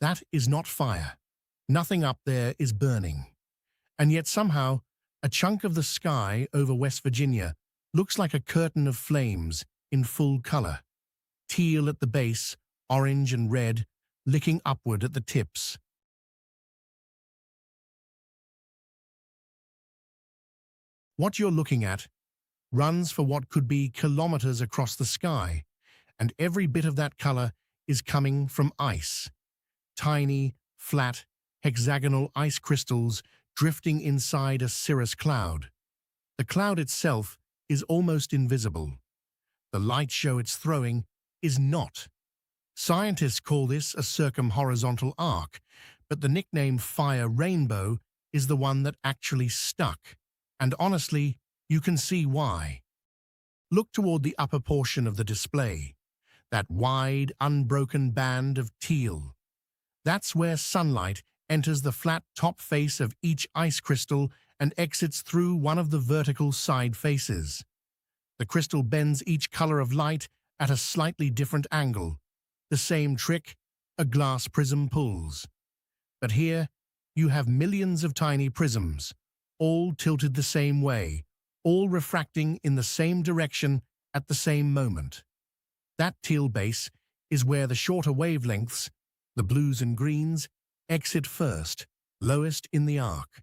That is not fire. Nothing up there is burning. And yet somehow, a chunk of the sky over West Virginia looks like a curtain of flames in full color. Teal at the base, orange and red, licking upward at the tips. What you're looking at runs for what could be kilometers across the sky, and every bit of that color is coming from ice. Tiny, flat, hexagonal ice crystals drifting inside a cirrus cloud. The cloud itself is almost invisible. The light show it's throwing is not. Scientists call this a circumhorizontal arc, but the nickname fire rainbow is the one that actually stuck. And honestly, you can see why. Look toward the upper portion of the display, that wide, unbroken band of teal. That's where sunlight enters the flat top face of each ice crystal and exits through one of the vertical side faces. The crystal bends each color of light at a slightly different angle, the same trick a glass prism pulls. But here, you have millions of tiny prisms, all tilted the same way, all refracting in the same direction at the same moment. That teal base is where the shorter wavelengths, the blues and greens, exit first, lowest in the arc.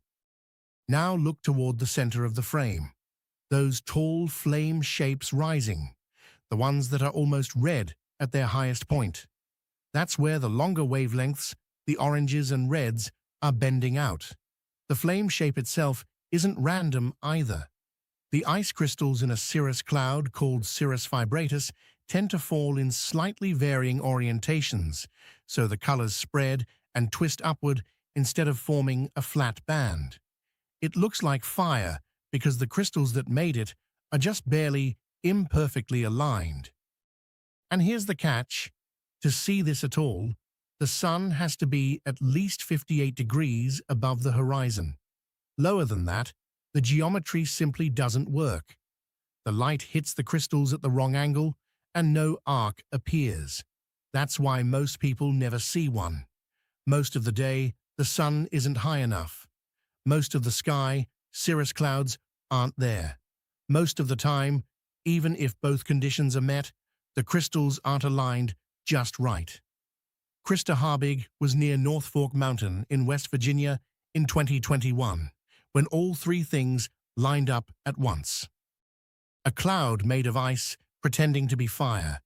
Now look toward the center of the frame, those tall flame shapes rising, the ones that are almost red at their highest point. That's where the longer wavelengths, the oranges and reds, are bending out. The flame shape itself isn't random either. The ice crystals in a cirrus cloud called cirrus vibratus tend to fall in slightly varying orientations, so the colors spread and twist upward instead of forming a flat band. It looks like fire because the crystals that made it are just barely, imperfectly aligned. And here's the catch. To see this at all, the sun has to be at least 58 degrees above the horizon. Lower than that, the geometry simply doesn't work. The light hits the crystals at the wrong angle, and no arc appears. That's why most people never see one. Most of the day, the sun isn't high enough. Most of the sky, cirrus clouds, aren't there. Most of the time, even if both conditions are met, the crystals aren't aligned just right. Krista Harbig was near North Fork Mountain in West Virginia in 2021, when all three things lined up at once. A cloud made of ice pretending to be fire,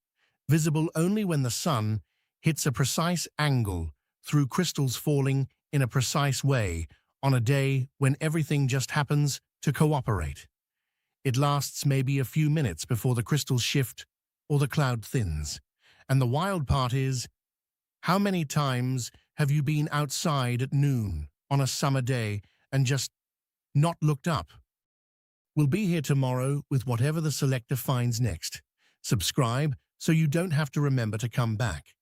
visible only when the sun hits a precise angle through crystals falling in a precise way on a day when everything just happens to cooperate. It lasts maybe a few minutes before the crystals shift or the cloud thins. And the wild part is, how many times have you been outside at noon on a summer day and just not looked up? We'll be here tomorrow with whatever the selector finds next. Subscribe so you don't have to remember to come back.